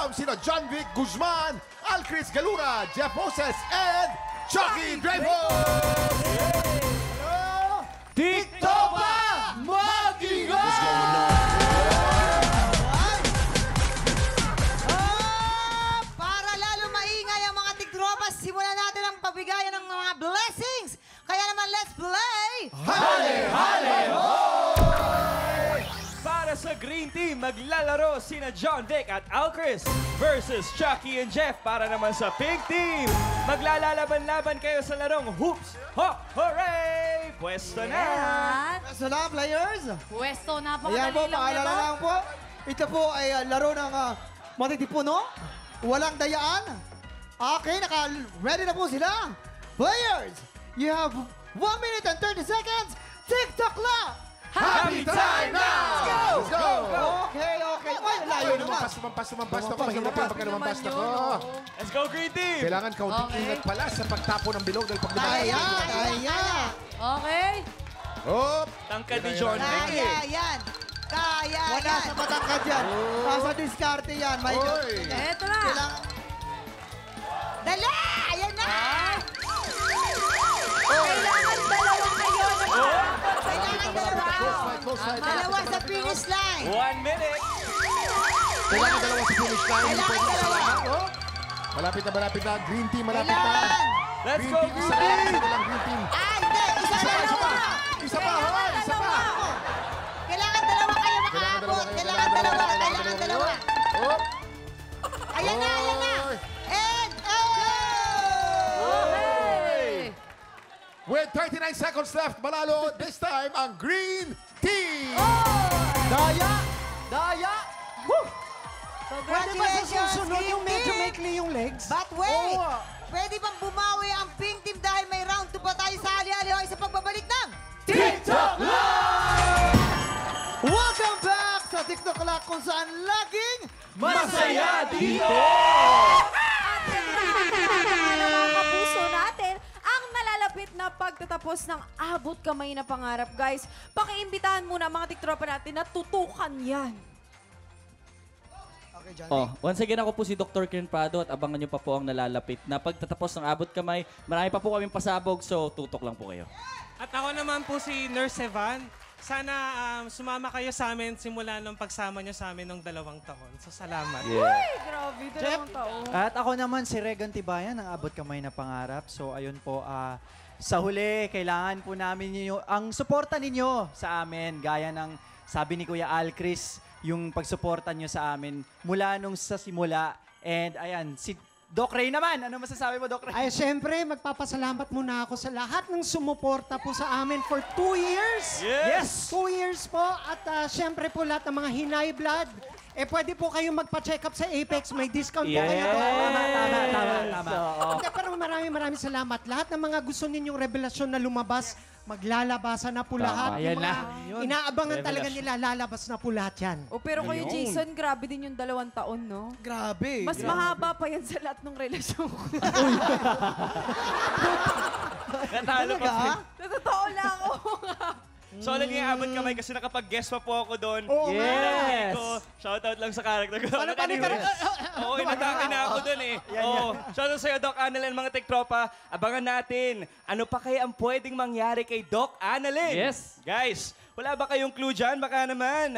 round, sina John Vic Guzman, Alcris Galura, Jeff Moses, and Chucky Dreyfus! TikTopa! Mag-ingat! What's going on? Para lalo maingay ang mga tiktropas, simulan natin ang pabigayan ng mga blessings. Kaya naman, let's play! Hale, hale, ho! Para sa Green Team, maglalaro sina John Vic at Alcris versus Chucky and Jeff. Para naman sa Pink Team, maglalalaban-laban kayo sa larong Hoops Ho Hooray! Pwesto na! Pwesto na, players. Pwesto, Ayan napakadali po, lang paalala nito. lang po. Ito po ay laro ng matitipuno. Walang dayaan. Okay, naka-ready na po sila. Players, you have 1 minute and 30 seconds. TikTok clock. Happy time now! Let's go! Okay. Ay, layo naman. Lumampas ako. Mahirap yan pagka lumampas ako. Let's go, Green Team! Kailangan kaunting Okay. ingat pala sa pagtapo ng bilog dahil pag Ayan. Okay. Hop! Tangkad ni John Vic Kaya eh. yan! Kaya Wala yan! sa matangkad yan. Nasa diskarte yan. May Oy! Eto na. kailangan... Dali! Ayan na! Kailangan dalawa kayo na makakapot. Kailangan dalawa! Close fight. Dalawa sa finish line! 1 minute! Kailangan dalawa sa finish line. Hindi Kailangan pwede dalawa. kasama. Oh. Malapit na. Green team, malapit na. Kailangan! Let's Green go, team, Green isa Team! lang, Green team. Ah, hindi! Isa Isa lang! pa. Isa pa, hoy! Isa pa. Kailangan dalawa kayo makaabot! Kailangan dalawa! Hop! Ayan na! Oy. And, oh! Okay. With 39 seconds left, malalo this time ang Green Team! Daya! Woo! Pwede ba sa Congratulations, susunod yung Green medyo Team! maikli yung legs? But wait! Oo. Pwede bang bumawi ang pink team dahil may round 2 pa tayo sa ali-alihoy sa pagbabalik ng TikTok Live! Welcome back sa TikTok Live kung saan laging Masaya dito! Mga kapuso natin, ang nalalapit na pagtatapos ng abot kamay na pangarap, guys. Pakiimbitahan muna mga tiktropa natin na tutukan yan. Okay, Johnny. Oh, once again ako po si Dr. Ken Prado at abangan niyo pa po ang nalalapit na pagtatapos ng abot kamay. Marami pa po kaming pasabog, so tutok lang po kayo. At ako naman po si Nurse Evan. Sana sumama kayo sa amin simula nung pagsama nyo sa amin nung 2 taon. So, salamat. Ay, grabe. Dalawang taon. At ako naman si Regan Tibayan ng Abot Kamay na Pangarap. So ayun po, sa huli, kailangan po namin ang suporta ninyo sa amin. Gaya ng sabi ni Kuya Alcris, yung pagsuporta nyo sa amin mula nung sa simula. And ayan, si Doc Ray naman. Ano masasabi mo, Doc Ray? Ay, siyempre, magpapasalamat muna ako sa lahat ng sumuporta po sa amin for 2 years. Yes! 2 years po. At siyempre po lahat ng mga hinay blood. Pwede po kayong magpa-check up sa Apex. May discount po kayo doon. Tama. Hindi, pero maraming salamat. Lahat ng mga gusto ninyong revelasyon na lumabas, maglalabasan na po lahat. Ayan Yung mga inaabangan talaga nila, lalabas na po lahat yan. O, pero kayo, Jason, grabe din yung 2 taon, no? Grabe. Mas mahaba pa yan sa lahat ng relasyon ko. Natalo pa. Sa totoo lang ako. Solid nga abot kamay kasi nakapag-guest pa po ako doon. Oo nga. Yes! Shoutout lang sa character ko. Paano? Oo, inatake na ako doon eh. Oo. Shoutout sa'yo, Doc Annalyn, mga tiktropa. Abangan natin, ano pa kaya ang pwedeng mangyari kay Doc Annalyn? Yes. Guys, wala ba kayong clue dyan? Baka naman.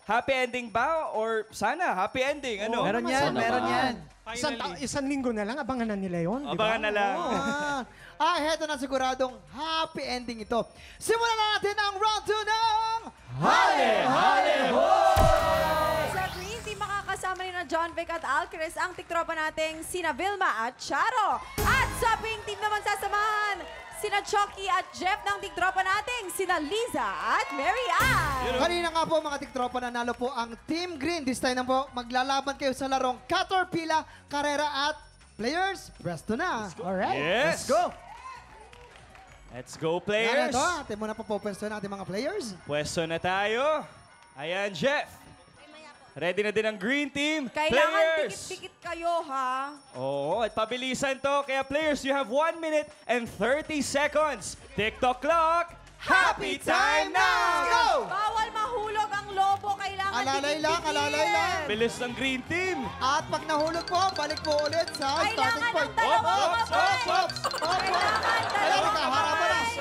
Happy ending ba? Or sana, happy ending? Ano? Meron yan, meron yan. Isang linggo na lang, abangan na nila yun. di ba? Abangan na lang. Heto na siguradong happy ending ito. Simulan na natin ang round 2 ng... Sa Green Team, makakasama rin na John Vic at Alcris ang tiktropa nating sina Vilma at Charo. At sa Pink Team naman sasamahan sina Chucky at Jeff ng tiktropa nating sina Liza at Mary Ann. Kanina nga po mga tiktropa, nanalo po ang Team Green. This time na po, maglalaban kayo sa larong Caterpillar, Carrera at Players. Presto na. Alright. Yes! Let's go. Let's go, Yan players! ito, atin muna po pwesto ng ating mga players. Pwesto na tayo. Ayan, Jeff. Ready na din ang Green Team. Kailangan Players! tikit-tikit kayo, ha? Oo, at pabilisan to. Kaya players, you have 1 minute and 30 seconds. TikTok clock. Happy time now! Go! Bawal mahulog ang lobo. Kailangan Alalay lang, alalay lang. Bilis ng green team. At pag nahulog po, balik po ulit sa starting Kailangan point. ng dalawang kamay. Ayan, Kailangan dalawang nakaharap na. kamay.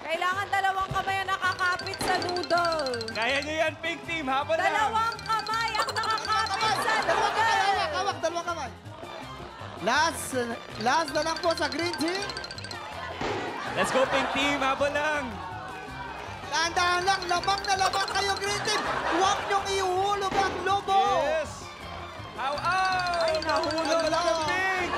Kailangan dalawang kamay ang nakakapit sa noodle. Kaya nyo yan, pink team. Habol lang. Dalawang kamay ang nakakapit sa noodle. Hawak, dalawang kamay. Last na lang po sa green team. Let's go, pink team. Habol lang. Tandaan lang, lamang na lamang kayo, green team. Huwag niyong ihulog ang lobo. Yes. Ay, nahulog Wala. ang pink.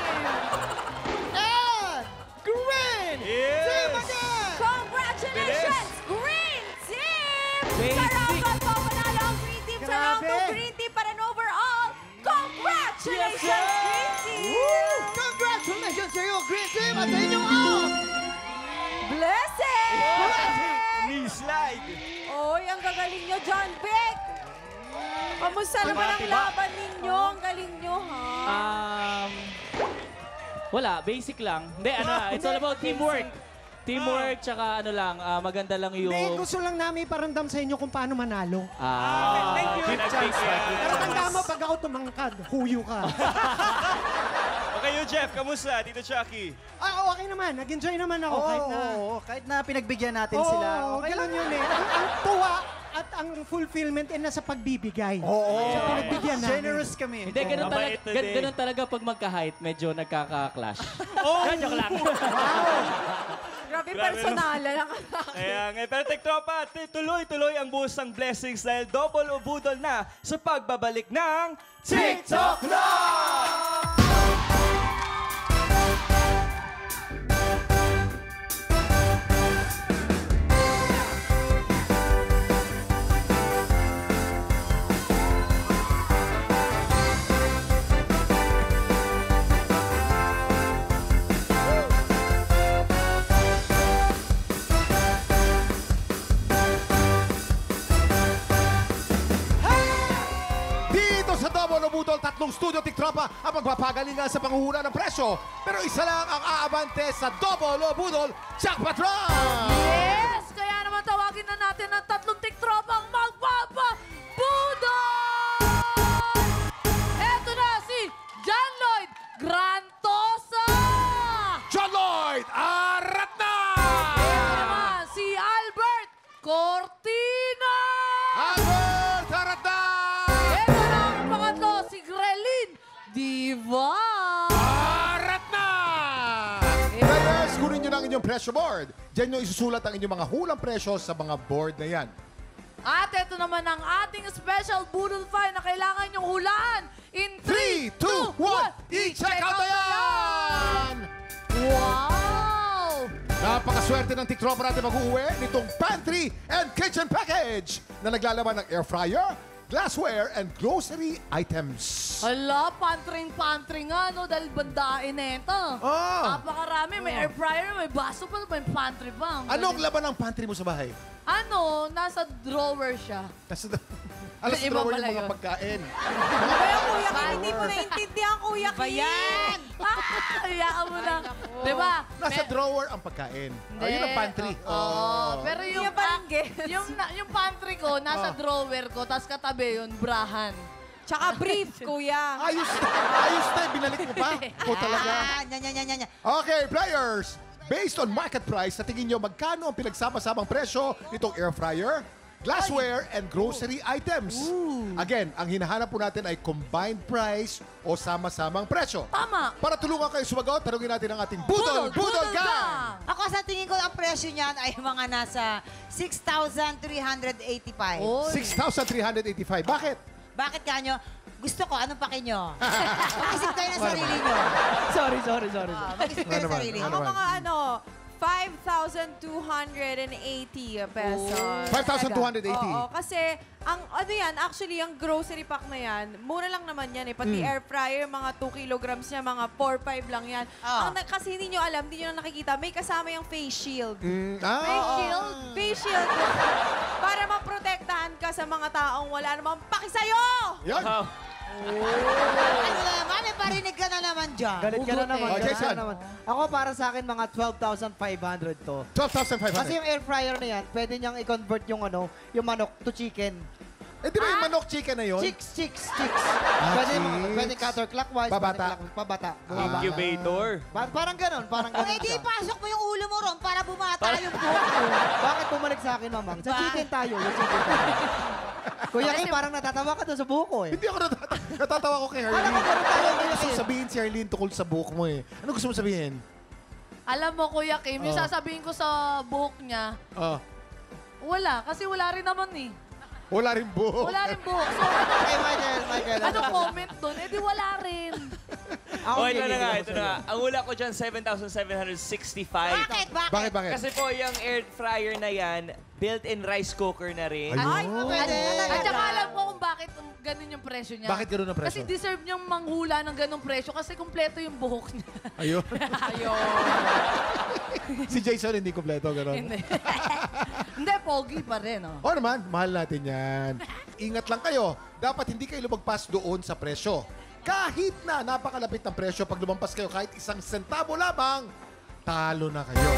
And green Yes. team again. Congratulations, Green Team! Basic. Sa round po, panalo ang Green Team. Sa round Grabe. 2, Green Team para an overall. Congratulations, Yes, sir. Green Team! Congratulations sa iyo, green team, at sa inyo ang Blessing! Knee slide. Oy, ang gagaling nyo, John Vic! Kamusta naman ang laban ninyo? Ang galing nyo, ha? Wala, basic lang. Hindi, it's all about teamwork. Teamwork, tsaka maganda lang yung... Hindi, gusto lang namin iparamdam sa inyo kung paano manalo. Thank you. Good chance. Pero tandaan mo, pag ako tumangkad, huyo ka. Okay, you, Jeff. Kamusta? Tito Chucky. Okay naman. Nag-enjoy naman ako. Kahit na pinagbigyan natin Oo, sila. Okay ganun lang. yun eh. Ang tuwa at ang fulfillment ay nasa pagbibigay. Sa pinagbigyan namin. Generous kami. Hindi, ganun talaga, Mabait today. ganun talaga pag magka-height, medyo nagkaka-clash. Joke lang. Grabe, personalan lang. Kaya nga, pero tektropa, tuloy-tuloy ang buhos ng blessings dahil double o budol na sa pagbabalik ng TikTok Live! Dito sa Double o Budol, tatlong studio tiktropa ang magpapagalingan sa panghuhula ng presyo. Pero isa lang ang aabante sa Double o Budol, Jackpot Run! Yes! Kaya naman tawagin na natin ang tatlong tiktropang magpapabudol! Eto na si John Lloyd Grantosa! John Lloyd, arat na! Eto naman si Albert Cortina! Albert, arat na! Eto na ang pangatlo, si Grelin Diva! Arat na! Players, kunin nyo na ang inyong presyo board. Diyan nyo isusulat ang inyong mga hulang presyo sa mga board na yan. At ito naman ang ating special Budol Find na kailangan nyong hulaan in 3, 2, 1, i-check out na yan! Wow! Napakaswerte ng tiktropa natin mag-uwi nitong pantry and kitchen package na naglalaman ng air fryer, glassware, and grocery items. Hala, pantry nga, no? Dahil bandain na ito. Napakarami. May air fryer, may baso pa, may pantry pa. Ang Anong galing. laban ng pantry mo sa bahay? Ano? Nasa drawer siya. Alas Iba drawer pala yung mga yun. pagkain. Kaya kuya Kim, hindi mo naintindihan, kuya Kim. Bayan! Hayaan mo na. Diba? Nasa drawer ang pagkain. Ayun ang pantry. Oo. Pero yung pantry ko, nasa drawer ko, tapos katabi yun, brahan. Tsaka brief, kuya. Ayos na, binalik mo pa. Ikaw talaga. Okay, players. Based on market price, sa tingin nyo, magkano ang pinagsama-samang presyo nitong air fryer, glassware, and grocery items? Again, ang hinahanap po natin ay combined price o sama-samang presyo. Tama. Para tulungan kayo sumagot, tanungin natin ang ating Budol Gang! Ako sa tingin ko ang presyo niyan ay mga nasa 6,385. 6,385. Bakit? Bakit kanyo? Gusto ko, anong paki nyo? Mag-isip kayo ng sarili nyo. Sorry. Mag-isip kayo ng sarili Ako nyo. mga 5,280 pesos. 5,280. Oo, kasi ang ano yan, actually, ang grocery pack na yan, mura lang naman yan eh. Pati air fryer, mga 2 kilograms niya, mga 4-5 lang yan. Kasi hindi nyo alam, hindi nyo na nakikita, may kasama yung face shield. Face shield. Para maprotektahan ka sa mga taong wala namang paki sa'yo! Yan. Ano naman, may parinig ka na naman dyan. Galit ka na naman. Oh, galit ka Jason. na naman. Ako para sa akin mga 12,500 to. 12,500. Kasi yung air fryer na yan, pwede niyang i-convert yung yung manok to chicken. Eh, di ba yung manok chicken na yun? Chicks. Pwede counterclockwise. Pabata. Pabata. Incubator. Parang ganon Eh, di siya. pasok mo yung ulo mo ron para bumata yung buhok mo. Bakit bumalik sa akin, mamang? Sa chicken tayo. Kuya Kim, parang natatawa ka doon sa buhok ko eh. Hindi ako natatawa ko kay Harleen. Alam mo, ganun tayo, Kuya Gusto Kim. sabihin si Harleen tukol sa buhok mo eh. Ano gusto mo sabihin? Alam mo, Kuya Kim, yung sasabihin ko sa buhok niya, Ah, wala. Kasi wala rin naman eh. wala rin buhok. Wala rin buhok. So, Hey, Michael. ano comment doon? Eh, di wala rin. Oh, ito na nga, ito na nga. Ang hula ko dyan, 7,765. Bakit? Bakit? Kasi po, yung air fryer na yan, built-in rice cooker na rin. Ayun. At saka alam ko kung bakit ganun yung presyo niya. Bakit ganun ang presyo? Kasi deserve niyang manghula ng ganung presyo kasi kumpleto yung buhok niya. Ayun. Ayun. Si Jason hindi kompleto, gano'n. Hindi. Hindi, pogi pa rin. Oh. O naman, mahal natin yan. Ingat lang kayo. Dapat hindi kayo lumagpas doon sa presyo. Kahit na napakalapit ng presyo, pag lumampas kayo kahit 1 sentabo lamang, talo na kayo.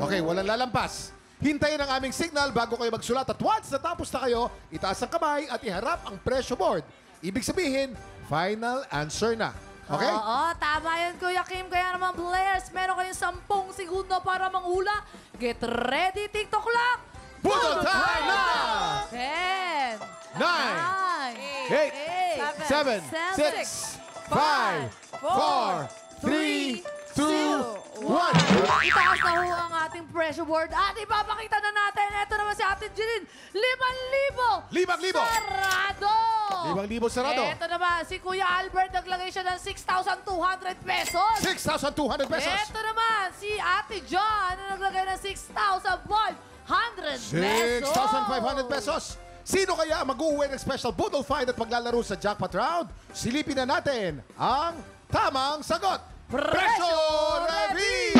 Okay, walang lalampas. Hintayin ang aming signal bago kayo magsulat at once natapos na kayo, itaas ang kamay at iharap ang presyo board. Ibig sabihin, final answer na. Okay? Oo, tama yun, Kuya Kim. Kaya naman, players, meron kayong 10 segundo para manghula. Get ready, TikTok clock! Budol time na! 10, 9, 8, 7, 6, 5, 4, 3, 2, 1. Itaas na ho ang ating pressure board at ipapakita na natin. Ito naman si Ate Jeline, 5,000! 5,000! Sarado! 5,000 sarado. Ito naman, si Kuya Albert, naglagay siya ng 6,200 pesos. 6,200 pesos. Ito naman, si Ate John, na naglagay ng 6,500 pesos. 6,500 pesos. Sino kaya ang mag-uwi ng special Budol Find at paglalaro sa jackpot round? Silipin na natin ang tamang sagot. Presyo Reveal!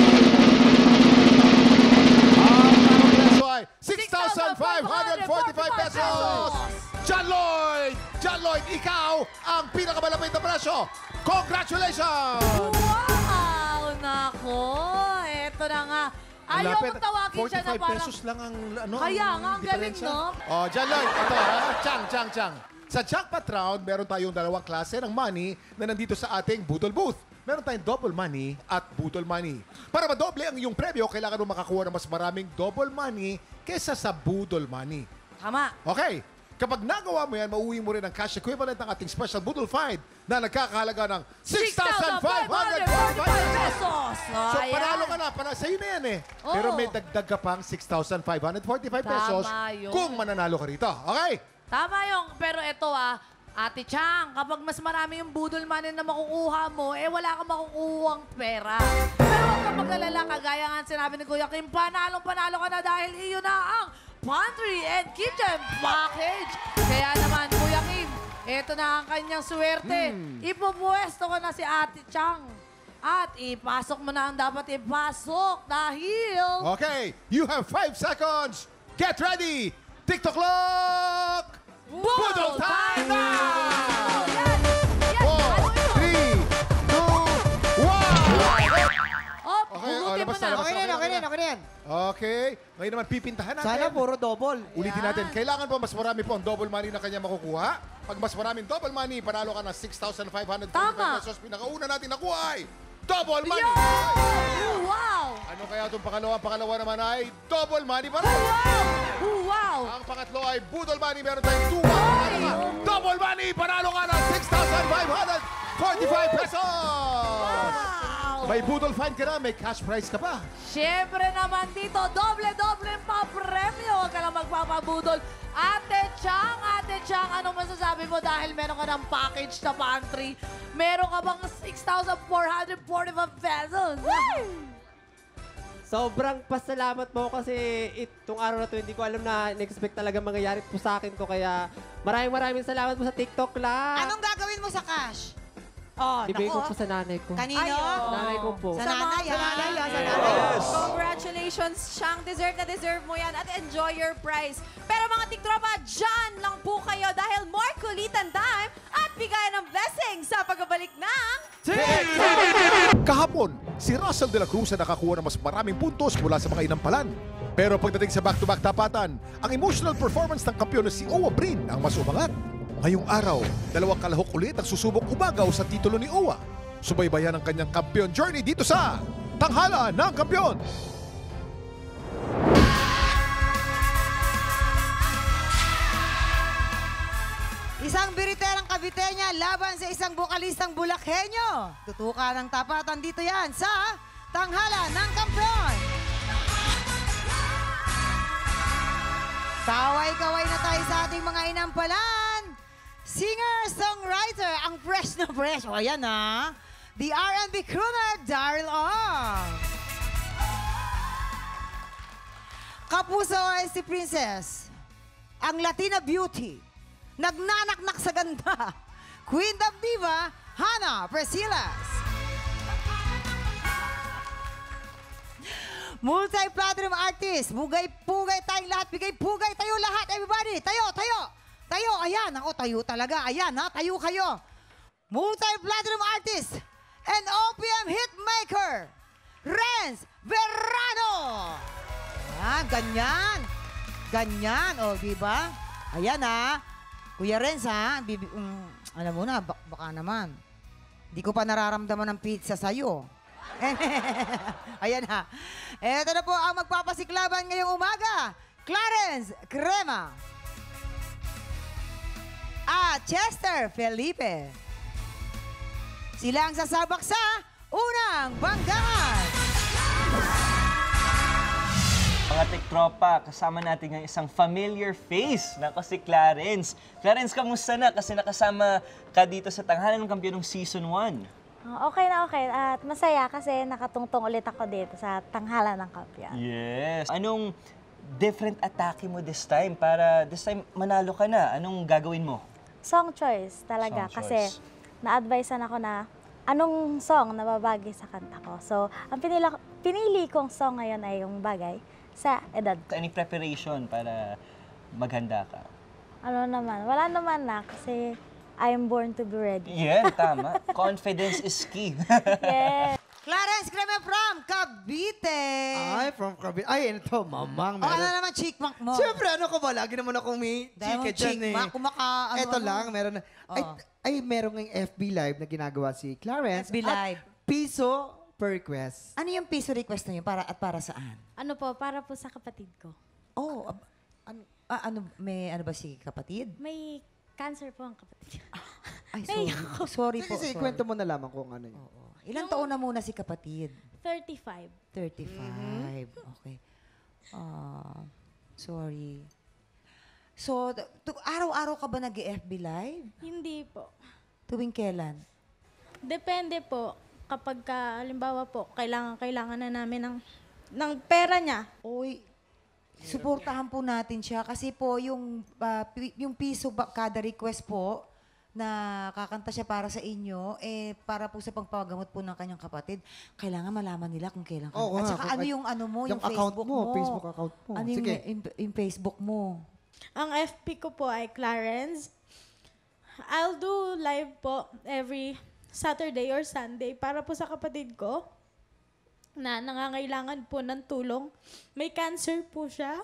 Ang tamang presyo ay 6,545 pesos. John Lloyd, ikaw ang pinakamalapit na presyo. Congratulations! Wow! Nako! Ito na nga. Ayaw Malapit. kong tawagin siya na 45 parang... pesos lang ang ano. Kaya nga, ang galing, diferensya. no? Oh, John Lloyd, ito ha. Chang. Sa jackpot round, meron tayong dalawang klase ng money na nandito sa ating Budol Booth. Meron tayong double money at Budol money. Para madoble ang iyong premyo, kailangan mo makakuha ng mas maraming double money kesa sa Budol money. Tama. Okay. Kapag nagawa mo yan, mauwi mo rin ang cash equivalent ng ating special Budol Find na nagkakahalaga ng 6,545 pesos. So, Ayan. panalo ka na. Sa'yo na yan eh. Oo. Pero may dagdag ka pang 6,545 pesos yun. kung mananalo ka rito. Okay? Tama yung, pero ito Ate Chang, kapag mas marami yung budol money na makukuha mo, wala kang makukuhang pera. Pero huwag kang mag-alala, kagaya nga sinabi ni Kuya Kim, panalo ka na dahil iyo na ang pantry and kitchen package. Kaya naman, Kuya Kim, ito na ang kanyang swerte. Ipupuesto ko na si Ate Chang. At ipasok mo na ang dapat ipasok dahil... Okay. You have 5 seconds. Get ready. TikTok clock. Budol time na! 4, 3, 2, 1. Okay, Hugutin mo na. Okay na yan. Okay. Ngayon naman pipintahan natin. Sana puro double. Ulitin natin. Kailangan pa mas marami po ang double money na kanya makukuha. Pag mas maraming double money, panalo ka ng 6,545 pesos. Pinakauna natin nakuha ay double money. Wow! Ano kaya itong pangalawa? Pangalawa naman ay double money pa rin. Wow! Ang pangatlo ay budol money. Meron tayong 2 double money. Panalo ka ng 6,545 pesos. May budol find ka na. May cash prize ka pa. Siyempre naman dito, doble-doble pa premyo. Huwag ka lang magpapabudol. Ate Chang, anong masasabi mo dahil meron ka ng package na pantry? Meron ka bang 6,445 pesos? Sobrang pasalamat po kasi itong araw na to hindi ko alam na in-expect talaga mangyayari po sa akin to. Kaya maraming salamat po sa TikTok lang. Anong gagawin mo sa cash? Ibigay ko po sa nanay ko. Kanino? Sa nanay ko po. Sa nanay, Sa nanay, ha? sa nanay. Congratulations, Chang. Deserve na deserve mo yan at enjoy your prize. Pero mga tiktropa, dyan lang po kayo dahil more kulitan time at bigayan ng blessings pagdating sa pagbabalik ng... Kahapon, si Russell de la Cruz na nakakuha ng mas maraming puntos mula sa mga inampalan. Pero pagdating sa back-to-back tapatan, ang emotional performance ng kampiyon na si Owa Brin ang mas umangat. Ngayong araw, dalawang kalahok ulit ang susubok umagaw sa titulo ni Owa. Subaybayan ang kanyang kampiyon journey dito sa Tanghala ng Kampiyon. Isang biriterang Caviteña laban sa isang bukalistang Bulakenyo. Tutukan ng tapatan dito yan sa Tanghala ng Kampiyon. Kaway-kaway na tayo sa ating mga inampalan. Singer-songwriter, ang fresh na fresh. O yan ha. The R&B crooner, Daryl Ong. Kapuso ay si Princess. Ang Latina beauty. Nagnanaknak sa ganda. Queen of Diva, Hannah Presilas. Multi-platinum artist. Bugay-pugay tayong lahat. Bigay-pugay tayo lahat. Everybody, tayo, tayo. Tayo, ayan. Ako, tayo talaga. Ayan, ha? Tayo kayo. Multi-platinum artist and OPM hitmaker, Renz Verano. Ayan, ganyan. Ganyan, o, diba? Ayan, ha? Kuya Renz, ha? Alam mo na, baka naman. Hindi ko pa nararamdaman ng pizza sa'yo. Ayan ha. Ito na po ang magpapasiklaban ngayong umaga. Clarence Crema. At Chester Felipe. Sila ang sasabak sa unang banggaan. Mga tiktropa, kasama natin ng isang familiar face na si Clarence. Clarence, kamusta na? Kasi nakasama ka dito sa Tanghala ng Kampiyon ng Season 1. Okay na okay. At masaya kasi nakatungtong ulit ako dito sa Tanghala ng Kampiyon. Yes. Anong different atake mo this time? Para this time manalo ka na. Anong gagawin mo? Song choice talaga. Song kasi choice. na-advisean ako na anong song na babagay sa kanta ko. So, ang pinili kong song ngayon ay yung bagay sa edad ko. Any preparation para maghanda ka? Ano naman? Wala naman na kasi I am born to be ready. Yeah, tama. Confidence is key. Yes. Clarence Crema from Cavite. Ay, from Cavite. Ay, ito, mamang. O ano naman, chickmack mo? Siyempre, ano ka ba? Lagi naman akong may Dahil chika dyan eh. chickmack, ano, Ito lang, meron na. Ay, meron ng FB Live na ginagawa si Clarence. FB Live. At piso per request. Ano yung piso request na yun? Para saan? Ano po, para po sa kapatid ko. Oh, may ano ba si kapatid? May cancer po ang kapatid. Ay, sorry. Sorry po. Sige, sorry. kwento mo na lamang kung ano yun. Ilang taon na muna si kapatid? 35. 35. Okay. Sorry. So, araw-araw ka ba nag-FB Live? Hindi po. Tuwing kailan? Depende po. Kapag halimbawa po, kailangan na namin ng pera niya. Uy, suportahan po natin siya kasi po yung piso kada request po na kakanta siya para sa inyo, para po sa pagpapagamot po ng kanyang kapatid, kailangan malaman nila kung kailan ka. At saka ano yung ano mo, yung Facebook mo. Facebook account mo. Ano yung Facebook mo? Ang FB ko po ay Clarence. I'll do live po every Saturday or Sunday para po sa kapatid ko na nangangailangan po ng tulong. May cancer po siya.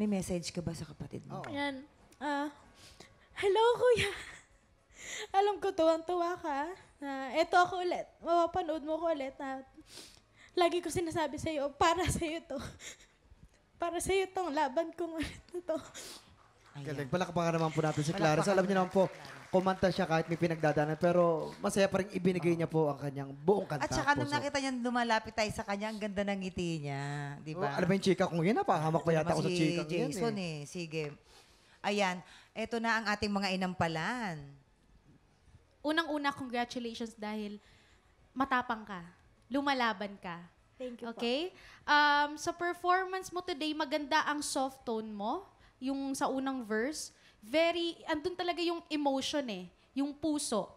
May message ka ba sa kapatid mo? Ayan. Hello, kuya. Alam ko, tuwang-tuwa ka. Eto ako ulit. Mapapanood mo ko ulit. Lagi ko sinasabi sa'yo, para sa'yo to. Para sa'yo tong laban kong ulit na to. Galing. Palakpakan naman po natin si Clarence. Alam niyo naman po, kumanta siya kahit may pinagdadaanan, pero masaya pa rin ibinigay niya po ang kanyang buong kanta. At saka nung nakita niya lumalapit tayo sa kanya, ang ganda ng ngiti niya. Di ba? Alam mo yung chika kung yun, napahamak pa yata ako sa chika si Jason Sige. Ayan, eto na ang ating mga inampalan. Unang-una, congratulations dahil matapang ka. Lumalaban ka. Thank you Okay? Sa performance mo today, maganda ang soft tone mo. Yung sa unang verse. Andun talaga yung emotion yung puso.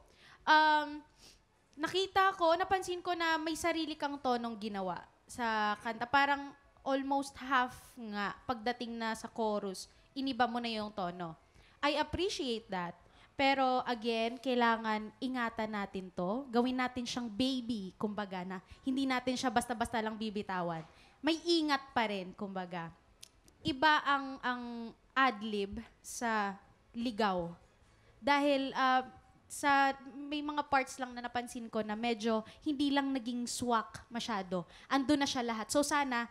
Napansin ko na may sarili kang tonong ginawa sa kanta. Parang almost half nga pagdating na sa chorus, iniba mo na yung tono. I appreciate that. Pero again, kailangan ingatan natin to. Gawin natin siyang baby, kumbaga, na hindi natin siya basta-basta lang bibitawan. May ingat pa rin, kumbaga. Iba ang adlib sa ligaw. Dahil may mga parts lang na napansin ko na medyo hindi lang naging swak masyado. Ando na siya lahat. So sana,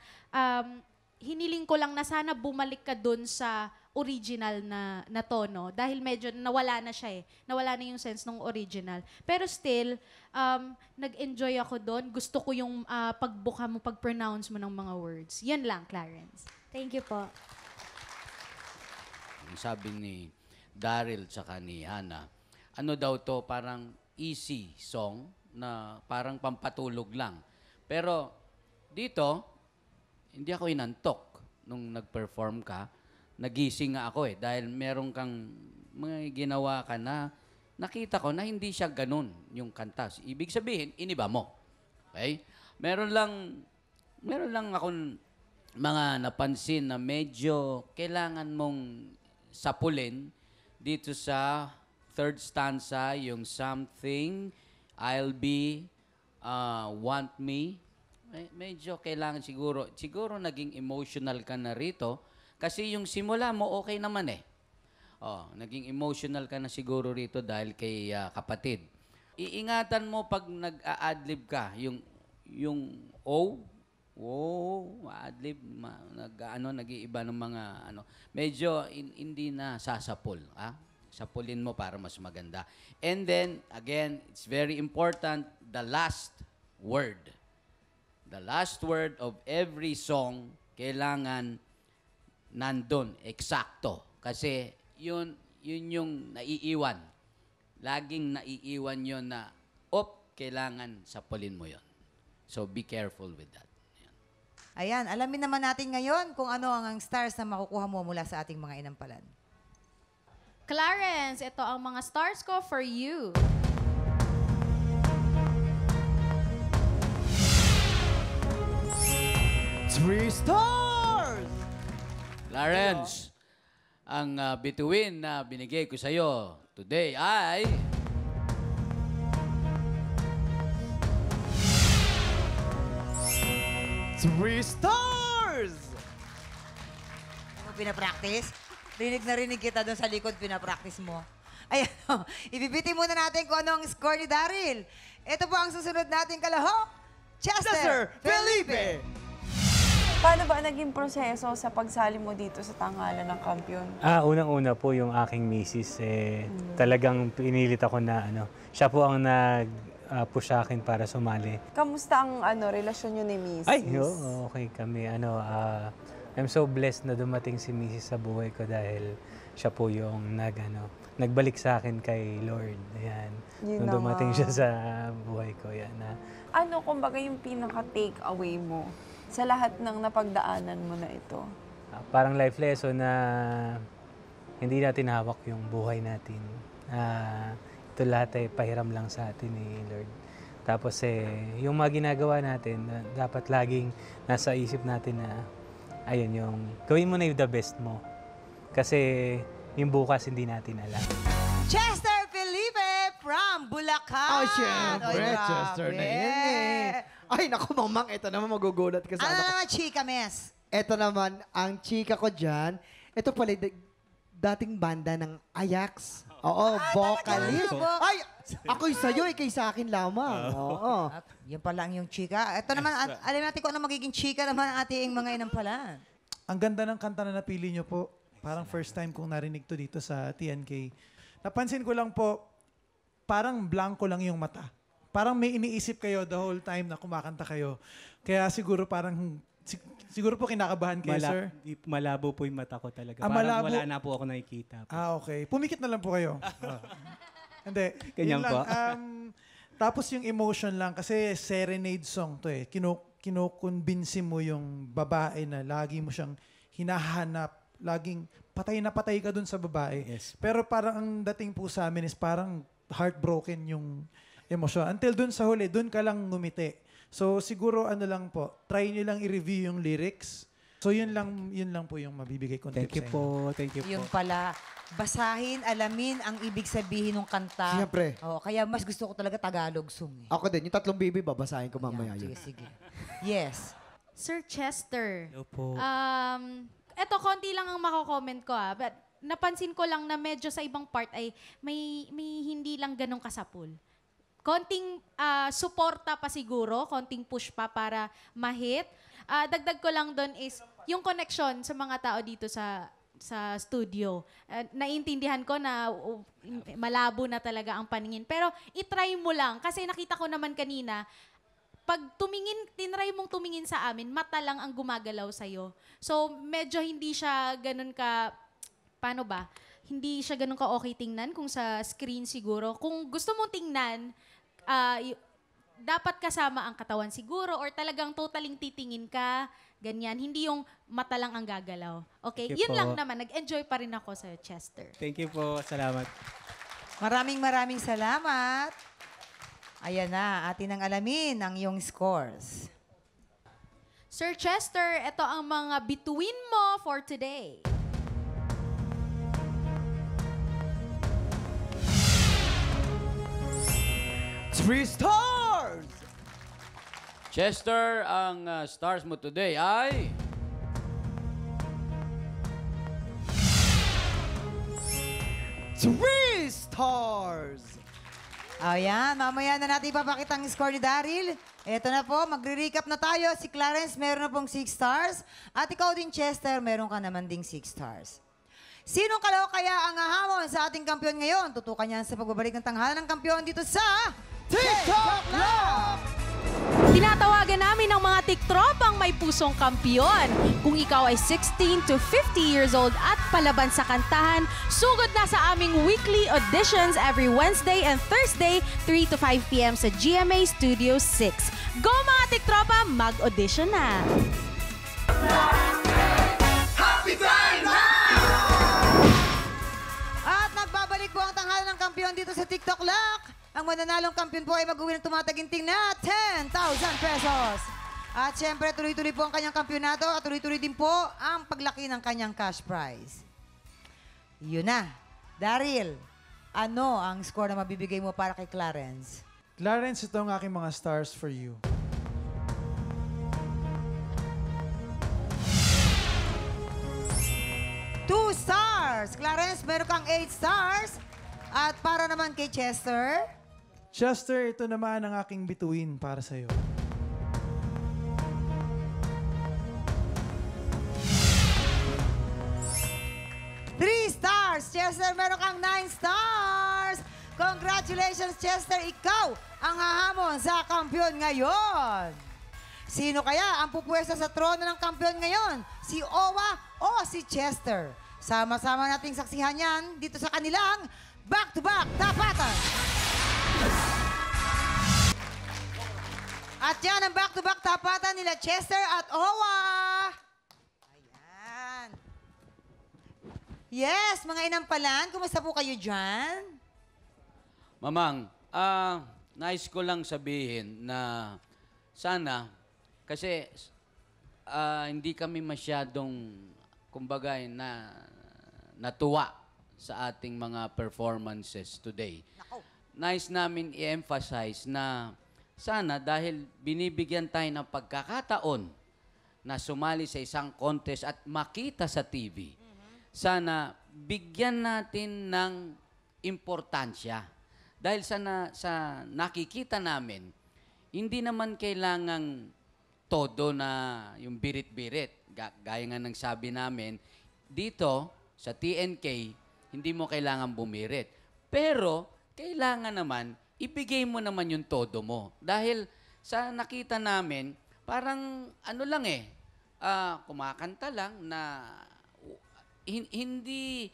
hiniling ko lang na sana bumalik ka dun sa original na tono. Dahil medyo nawala na siya eh. Nawala na yung sense ng original. Pero still, nag-enjoy ako doon. Gusto ko yung pagbuka mo, pag-pronounce mo ng mga words. Yan lang, Clarence. Thank you po. Sabi ni Daryl tsaka ni Hannah, ano daw to, parang easy song na parang pampatulog lang. Pero dito, hindi ako inantok nung nag-perform ka. Nagising nga ako dahil meron kang mga ginawa ka na nakita ko na hindi siya ganun yung kanta. Ibig sabihin, iniba mo. Okay? Meron lang akong mga napansin na medyo kailangan mong sapulin dito sa third stanza, yung something, I'll be, want me. Medyo kailangan siguro naging emotional ka na rito. Kasi yung simula mo, okay naman eh. Naging emotional ka na siguro rito dahil kay kapatid. Iingatan mo pag nag-a-adlib ka, yung adlib, nag-iiba ng mga medyo hindi na sasapol. Sapulin mo para mas maganda. And then, again, it's very important, the last word. The last word of every song, kailangan nandun, eksakto. Kasi yun yung naiiwan. Laging naiiwan yun na, kailangan sapulin mo yun. So be careful with that. Ayan, alamin naman natin ngayon kung ano ang stars na makukuha mo mula sa ating mga inampalan. Clarence, ito ang mga stars ko for you. Three stars! Clarence, ang bituin na binigay ko sa'yo today ay... Three stars! Pinapractice? Rinig kita doon sa likod, pinapractice mo. Ayan, ibibiti muna natin kung ano ang score ni Daryl. Ito po ang susunod nating kalahok, Chester Felipe! Paano ba naging proseso sa pagsali mo dito sa tanghalan ng kampiyon? Unang-una po yung aking misis, talagang pinilit ako na siya po ang push sa akin para sumali. Kamusta ang relasyon niyo ni Mrs.? Ay, okay kami. I'm so blessed na dumating si Mrs. sa buhay ko dahil siya po yung nagbalik sa akin kay Lord. Ayan. Nung dumating siya sa buhay ko. Yan, kumbaga yung pinaka-take away mo sa lahat ng napagdaanan mo na ito? Parang life lesson na hindi natin hawak yung buhay natin. Ito lahat ay pahiram lang sa atin ni Lord. Tapos yung mga ginagawa natin, dapat laging nasa isip natin na ayun, yung gawin mo na yung the best mo. Kasi yung bukas hindi natin alam. Chester Felipe from Bulacan! Siyempre, Chester na yun Ay, naku, mamang, ito naman magugulat ka sa naman, chika, mes? Ito naman, ang chika ko dyan, ito pala dating banda ng Ajax. Oo, vocalist. Ay, ako'y sa'yo, ikay sa akin lamang. Oo. Yan pa lang yung chika. Ito naman, alam natin kung ano magiging chika naman ang ating mga inampalan. Ang ganda ng kanta na napili nyo po. Parang first time kong narinig to dito sa TNK. Napansin ko lang po, parang blanco lang yung mata. Parang may iniisip kayo the whole time na kumakanta kayo. Kaya siguro siguro po kinakabahan kayo, sir? Malabo po yung mata ko talaga. Parang wala na po ako nakikita. Okay. Pumikit na lang po kayo. Hindi. Ganyan po. Tapos yung emotion lang, kasi serenade song to kinukonbinsi mo yung babae na lagi mo siyang hinahanap. Laging patay na patay ka dun sa babae. Yes. Pero parang ang dating po sa amin is parang heartbroken yung emosyon. Until dun sa huli, dun ka lang ngumiti. So siguro lang po, try nyo lang i-review yung lyrics. So yun lang po yung mabibigay kong Thank tip you sa inyo. po. Thank you po. Yun pala, basahin, alamin ang ibig sabihin ng kanta. Siyempre. Oo, kaya mas gusto ko talaga Tagalog song. Eh. Ako din, yung 3 baby, babasahin ko mamaya yun. Sige. Yes. Sir Chester. Hello po. Eto, konti lang ang mako-comment ko but napansin ko lang na medyo sa ibang part ay may hindi lang ganong kasapul. Konting suporta pa siguro, konting push pa para ma-hit. Dagdag ko lang doon is yung connection sa mga tao dito sa studio. Naiintindihan ko na malabo na talaga ang paningin. Pero itry mo lang. Kasi nakita ko naman kanina, pag tinry mong tumingin sa amin, mata lang ang gumagalaw sa'yo. So, medyo hindi siya ganun ka, paano ba? Hindi siya ganun ka okay tingnan kung sa screen siguro. Kung gusto mong tingnan, dapat kasama ang katawan siguro or talagang totaling titingin ka, ganyan. Hindi yung mata lang ang gagalaw. Okay? Thank you Yun po. lang naman. Nag-enjoy pa rin ako sa Chester. Thank you po. Salamat. Maraming salamat. Ayan na, atin ang alamin ang iyong scores. Sir Chester, ito ang mga bituin mo for today. Three stars! Chester, ang stars mo today ay... Three stars! Ayan, mamaya na natin ipapakita ang score ni Daryl. Ito na po, magre-recap na tayo. Si Clarence, meron na pong 6 stars. At ikaw din, Chester, meron ka naman ding 6 stars. Sinong kalaw kaya ang hahamon sa ating kampiyon ngayon? Tutukan niyan sa pagbabalik ng tanghalan ng kampiyon dito sa TikTok Lab! Tinatawagan namin ang mga tiktropang may pusong kampiyon. Kung ikaw ay 16 to 50 years old at palaban sa kantahan, sugod na sa aming weekly auditions every Wednesday and Thursday, 3 to 5 p.m. sa GMA Studio 6. Go mga tiktropa, mag-audition na! Happy time At nagbabalik po ang tanghalan ng kampiyon dito sa TikTok Lock. Ang mananalong kampiyon po ay mag-uwi ng tumataginting na 10,000 pesos. At syempre, tuloy-tuloy po ang kanyang kampyonato at tuloy-tuloy din po ang paglaki ng kanyang cash prize. Yun na. Daryl, ano ang score na mabibigay mo para kay Clarence? Clarence, ito ang aking mga stars for you. Two stars. Clarence, meron kang 8 stars. At para naman kay Chester... Chester, ito naman ang aking bituin para sa'yo. Three stars. Chester, meron kang 9 stars. Congratulations, Chester. Ikaw ang hahamon sa kampiyon ngayon. Sino kaya ang pupwersa sa trono ng kampiyon ngayon? Si Owa o si Chester? Sama-sama nating saksihan yan dito sa kanilang back-to-back tapatan. At yan ang back-to-back tapatan nila Chester at Owa. Ayan. Yes, mga inampalan, kumusta po kayo dyan? Mamang, nais ko lang sabihin na sana, kasi hindi kami masyadong, kumbaga, natuwa sa ating mga performances today. Nais namin i-emphasize na sana dahil binibigyan tayo ng pagkakataon na sumali sa isang contest at makita sa TV, sana bigyan natin ng importansya. Dahil sa nakikita namin, hindi naman kailangang todo na yung birit-birit. Gaya nga ng sabi namin, dito sa TNK, hindi mo kailangan bumirit. Pero, kailangan naman, ibigay mo naman yung todo mo. Dahil sa nakita namin, parang ano lang kumakanta lang na hindi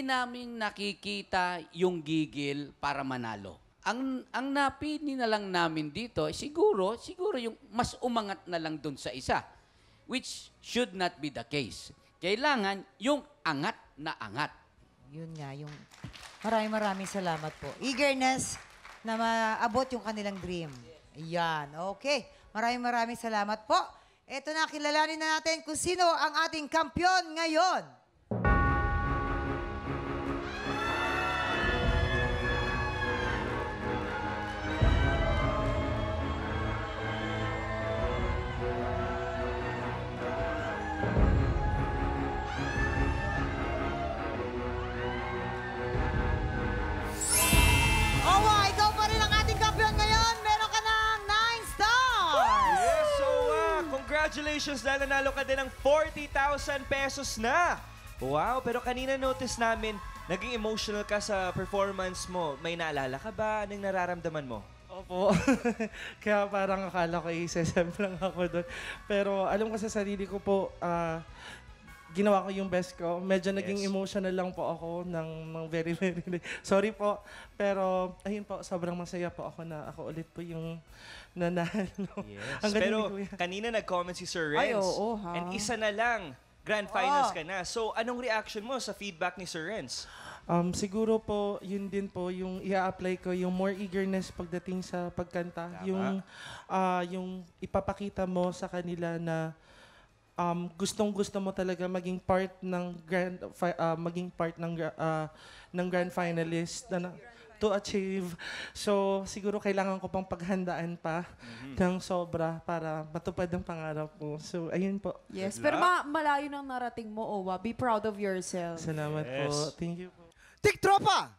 namin nakikita yung gigil para manalo. Ang napili na lang namin dito, siguro yung mas umangat na lang dun sa isa. Which should not be the case. Kailangan yung angat na angat. Yun nga, yung maraming salamat po. Eagerness na maabot yung kanilang dream. Yan, okay. Maraming salamat po. Ito na, kilalanin na natin kung sino ang ating kampiyon ngayon. Owa, ikaw pa rin ang ating kampiyon ngayon. Meron ka ng 9 stars. Yes, so congratulations dahil nanalo ka din ng 40,000 pesos na. Wow, pero kanina notice namin, naging emotional ka sa performance mo. May naalala ka ba? Anong nararamdaman mo? Opo. Kaya parang akala ko isesem lang ako doon. Pero alam ko sa sarili ko po, ginawa ko yung best ko. Medyo naging emotional lang po ako ng very, very... Sorry po. Pero ayun po, sobrang masaya po ako na ako ulit po yung nanalo. Yes. Ang galing Pero ni Kuya. kanina nag-comment si Sir Renz. Ay, oo, ha? And isa na lang, grand finals ka na. So anong reaction mo sa feedback ni Sir Renz? Siguro po, yun din po yung i-apply ko, yung more eagerness pagdating sa pagkanta. Yung ipapakita mo sa kanila na gustong-gusto mo talaga maging part ng grand finalist to achieve. So, siguro kailangan ko pang paghandaan pa ng sobra para matupad ang pangarap mo. So, ayun po. Yes, pero malayo nang narating mo, Owa. Be proud of yourself. Salamat po. Thank you po. Tiktropa!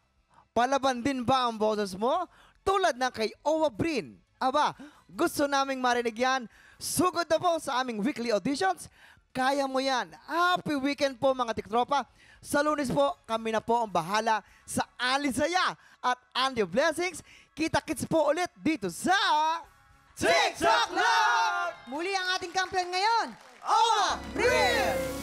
Palaban din ba ang boses mo? Tulad ng kay Owa Brin. Aba, gusto naming marinig yan. Sugod na po sa aming weekly auditions. Kaya mo yan. Happy weekend po mga Tiktropa. Sa Lunes po, kami na po ang bahala sa Alisaya at Andy Blessings. Kita-kits po ulit dito sa TikTok Live! Muli ang ating kampiyon ngayon, Owa Brin!